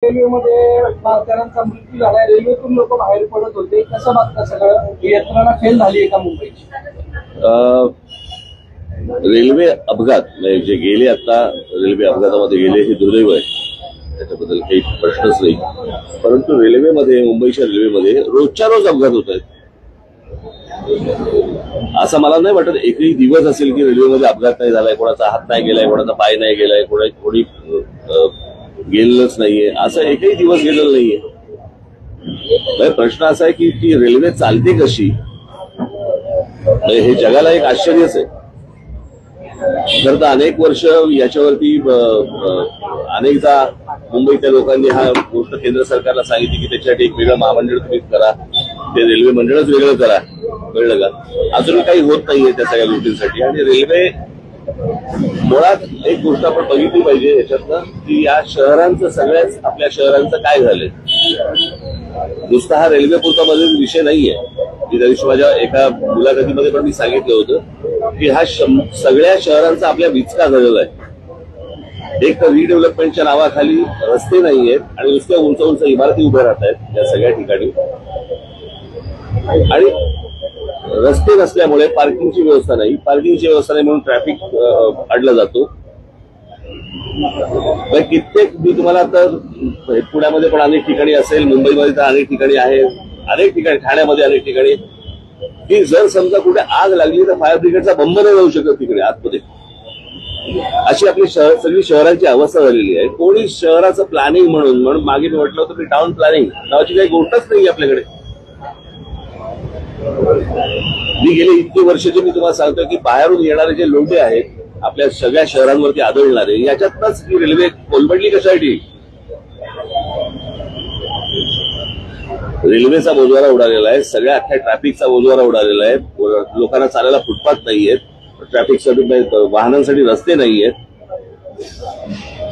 रेल्वेमध्ये भारतीयांचा मृत्यू झाला, रेल्वेतून लोक बाहेर पडत होते, कसं बघता सगळं? यंत्रणा फेल झाली आहे का मुंबईची? रेल्वे अपघात म्हणजे जे गेले आता रेल्वे अपघातामध्ये गेले हे दुर्दैव आहे, त्याच्याबद्दल काही प्रश्नच नाही. परंतु रेल्वेमध्ये, मुंबईच्या रेल्वेमध्ये रोजच्या रोज अपघात होत आहेत. असं मला नाही वाटत एकही दिवस असेल की रेल्वेमध्ये अपघात नाही झालाय, कोणाचा हात नाही गेलाय, कोणाचा पाय नाही गेलाय, कोणी गेलेलंच नाहीये, असं एकही दिवस गेलेलं नाहीये. प्रश्न असा आहे की ती रेल्वे चालते कशी, हे जगाला एक आश्चर्यच आहे. खरं तर अनेक वर्ष याच्यावरती अनेकदा मुंबईतल्या लोकांनी हा गोष्ट केंद्र सरकारला सांगितली की त्याच्यासाठी एक वेगळं महामंडळ तुम्ही करा, ते रेल्वे मंडळच वेगळं करा, कळलं का? अजून काही होत नाहीये त्या सगळ्या गोष्टींसाठी. आणि रेल्वे मुळात एक गोष्ट आपण बघितली पाहिजे याच्यातनं की या शहरांचं, सगळ्याच आपल्या शहरांचं काय झालंय. नुसता हा रेल्वे पुरता मध्ये विषय नाहीये. मी त्या दिवशी माझ्या एका मुलाखतीमध्ये पण मी सांगितलं होतं की हा सगळ्या शहरांचा आपल्या विचका झालेला आहे. एक तर रिडेव्हलपमेंटच्या नावाखाली रस्ते नाहीयेत आणि नुसत्या उंच उंच इमारती उभ्या राहत आहेत या सगळ्या ठिकाणी. आणि रस्ते नसल्यामुळे पार्किंगची व्यवस्था नाही, पार्किंगची व्यवस्था नाही म्हणून ट्रॅफिक अडला जातो. कित्येक, मी तुम्हाला तर पुण्यामध्ये पण अनेक ठिकाणी असेल, मुंबईमध्ये तर अनेक ठिकाणी आहे, अनेक ठिकाणी, ठाण्यामध्ये अनेक ठिकाणी, की जर समजा कुठे आग लागली तर फायर ब्रिगेडचा बंब नाही जाऊ शकत तिकडे आतमध्ये. अशी आपली सगळी शहरांची अवस्था झालेली आहे. कोणी शहराचं प्लॅनिंग म्हणून मागे मी म्हटलं होतं की टाउन प्लॅनिंग नावाची काही गोष्टच नाही आपल्याकडे. मी गेले इतकी वर्षाचे मी तुम्हाला सांगतोय की बाहेरून येणारे जे लोंढे आहेत आपल्या सगळ्या शहरांवरती आदळणारे, याच्यातच ही रेल्वे कोलमडली कशासाठी? रेल्वेचा बोजवारा उडालेला आहे, सगळ्या अख्ख्या ट्रॅफिकचा बोजवारा उडालेला आहे. लोकांना चालायला फुटपाथ नाहीयेत, ट्रॅफिकसाठी वाहनांसाठी रस्ते नाहीयेत,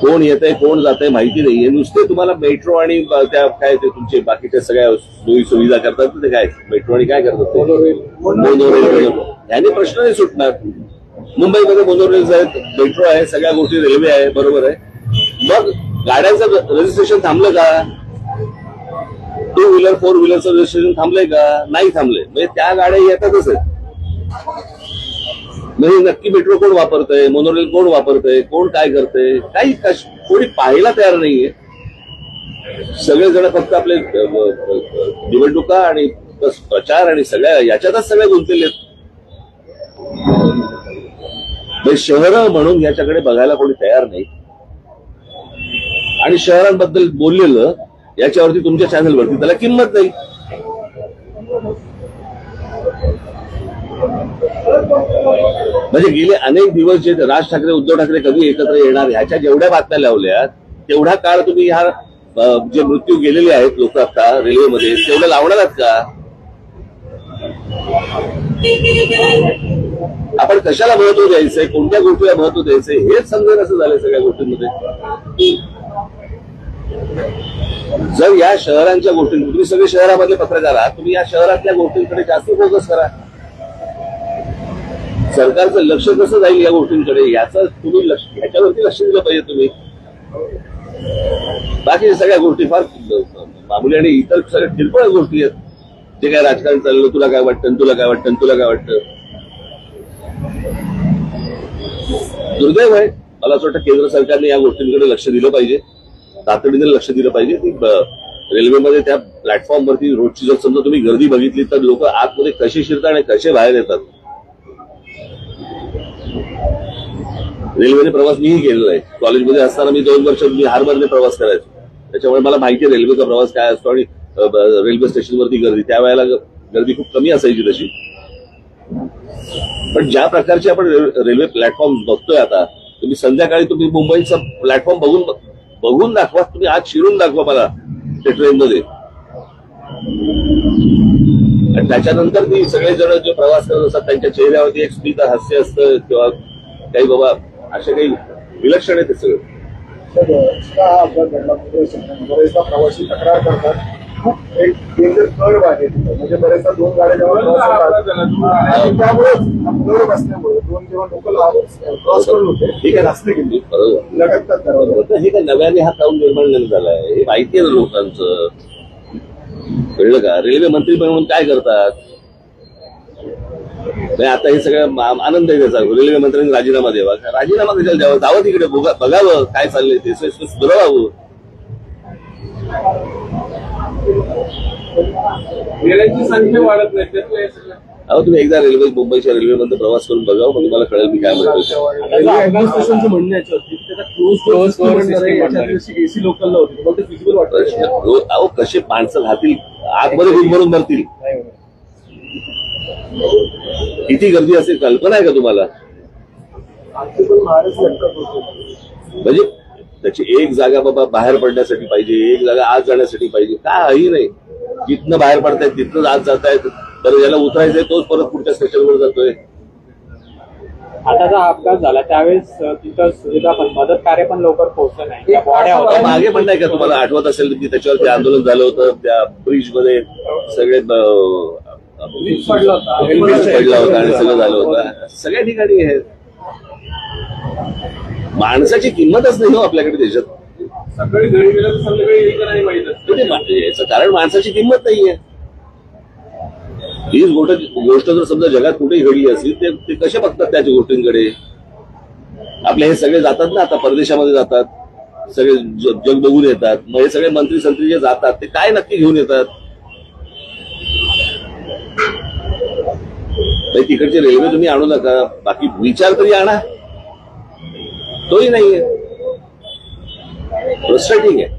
कोण येतंय कोण जातंय माहिती नाहीये. नुसते तुम्हाला मेट्रो आणि त्या काय ते तुमचे बाकीच्या सगळ्या सोयी सुविधा करतात ते काय मेट्रो आणि काय करतात ते मोनोरेल, याने प्रश्न नाही सुटणार. मुंबईमध्ये मोनोरेल्स आहेत, मेट्रो आहे, सगळ्या गोष्टी रेल्वे आहे, बरोबर आहे. मग गाड्यांचं रजिस्ट्रेशन थांबलं का? टू व्हीलर, फोर व्हीलरचं रजिस्ट्रेशन थांबलंय का? नाही थांबलंय. म्हणजे त्या गाड्या येतातच आहेत. म्हणजे नक्की मेट्रो कोण वापरतंय, मोनोरेल कोण वापरतंय, कोण काय करतंय, काही कोणी पाहायला तयार नाहीये. सगळेजण फक्त आपले निवडणुका आणि प्रचार आणि सगळ्या याच्यातच सगळ्या गुंतलेले आहेत. शहरं म्हणून याच्याकडे बघायला कोणी तयार नाही. आणि शहरांबद्दल बोललेलं याच्यावरती तुमच्या चॅनलवरती त्याला किंमत नाही. म्हणजे गेले अनेक दिवस जे राज ठाकरे, उद्धव ठाकरे कधी एकत्र येणार ह्याच्या जेवढ्या बातम्या लावल्या तेवढा काळ तुम्ही ह्या जे मृत्यू गेलेले आहेत लोक आता रेल्वेमध्ये तेवढं लावणार आहात का? आपण कशाला महत्व द्यायचंय, कोणत्या गोष्टीला महत्व द्यायचंय हेच समजेल असं झालंय सगळ्या गोष्टींमध्ये. जर या शहरांच्या गोष्टी, तुम्ही सगळे शहरामधले पत्रकार आहात, तुम्ही या शहरातल्या गोष्टींकडे जास्त फोकस करा. सरकारचं लक्ष कसं जाईल या गोष्टींकडे याचं तुम्ही ह्याच्यावरती लक्ष दिलं पाहिजे तुम्ही. बाकी सगळ्या गोष्टी फार मामूली आणि इतर सगळ्या किरकोळ गोष्टी आहेत. जे काय राजकारण चाललं, तुला काय वाटतं, तुला काय वाटतं, तुला काय वाटतं. दुर्दैव आहे. मला असं वाटतं केंद्र सरकारने या गोष्टींकडे लक्ष दिलं पाहिजे, तातडीने लक्ष दिलं पाहिजे. की रेल्वेमध्ये त्या प्लॅटफॉर्मवरती रोजची जर समजा तुम्ही गर्दी बघितली तर लोक आतमध्ये कसे शिरतात आणि कसे बाहेर येतात. रेल्वेने प्रवास मीही केलेला आहे. कॉलेजमध्ये असताना मी 2 वर्ष बिहारमधले प्रवास करायचो, त्याच्यामुळे मला माहिती आहे रेल्वेचा प्रवास काय असतो. आणि रेल्वे स्टेशनवरती गर्दी, त्यावेळेला गर्दी खूप कमी असायची तशी. पण ज्या प्रकारचे आपण रेल्वे प्लॅटफॉर्म बघतोय आता, तुम्ही संध्याकाळी तुम्ही मुंबईचा प्लॅटफॉर्म बघून दाखवा, तुम्ही आज शिरून दाखवा मला त्या ट्रेनमध्ये. आणि त्याच्यानंतर ती सगळेजण जे प्रवास करत असतात त्यांच्या चेहऱ्यावरती एक स्मित हास्य असतं किंवा काही बाबा असे काही विलक्षण आहे ते सगळं. बरेचदा प्रवासी तक्रार करतात खूप एक डेंजर कर्व आहे तिथं. म्हणजे बरेचदा दोन गाड्या जेव्हा क्रॉस होतात आणि त्यामुळे कर्व असल्यामुळे दोन जेव्हा लोकल क्रॉस करून होते ठीक आहे. रस्ते गेली बरोबर लगटतात दरवाजा. बरोबर. हे काय नव्याने हा काऊन निर्माण नाही झालाय, हे माहिती आहे ना लोकांचं. कळलं का? रेल्वे मंत्री म्हणून काय करतात नाही, आता हे सगळं आनंद आहे त्याचा. रेल्वे मंत्र्यांनी राजीनामा द्यावा. राजीनामा कशाला द्यावा? जावं तिकडे बघावं काय चाललंय ते, सुधारावं. रेल्वेची संख्या वाढत नाही त्यातलं हे सगळं. अहो तुम्ही एकदा मुंबईच्या रेल्वेमध्ये प्रवास करून बघावं, मग तुम्हाला कळेल मी काय म्हणतो. रेल्वे ऍडमिनिस्ट्रेशनचं म्हणणं याच्यावरती त्याचा क्लोज एसी लोकलला होती, मग ते फिजिबल वाटतं. अहो कसे माणसं राहतील आतमध्ये भरून भरतील, किती गर्दी असेल कल्पना आहे का तुम्हाला? म्हणजे त्याची एक जागा बाबा बाहेर पडण्यासाठी पाहिजे, एक जागा आत जाण्यासाठी पाहिजे, काही नाही. जिथनं बाहेर पडतायत तिथनंच आत जातायत. तर ज्याला उतरायचंय तोच परत पुढच्या स्टेशनवर जातोय. आता जो अपघात झाला त्यावेळेस तिथं सुविधा पण मदत कार्य पण लवकर पोहोचलं नाही. त्या बॉड्या होत्या मागे पण नाही का तुम्हाला आठवत असेल की त्याच्यावरती आंदोलन झालं होतं, त्या ब्रिज मध्ये सगळे पडला होता. ब्रिज पडला होता आणि सगळं झालं होतं. सगळ्या ठिकाणी हे माणसाची किंमतच नाही हो आपल्याकडे देशात. सकाळी घरी गेलं तर संध्याकाळी येईल का नाही माहित असतं. याचं कारण माणसाची किंमत नाहीये. हीच गोष्ट जर समजा जगात कुठेही घडली असेल ते कसे बघतात त्याच्या गोष्टींकडे. आपले हे सगळे जातात ना आता परदेशामध्ये जातात, सगळे जग बघून येतात. मग हे सगळे मंत्री संत्री जे जातात ते काय नक्की घेऊन येतात? तिकडची रेल्वे तुम्ही आणू नका, बाकी विचार तरी आणा, तोही नाहीये. फ्रस्ट्रेटिंग आहे.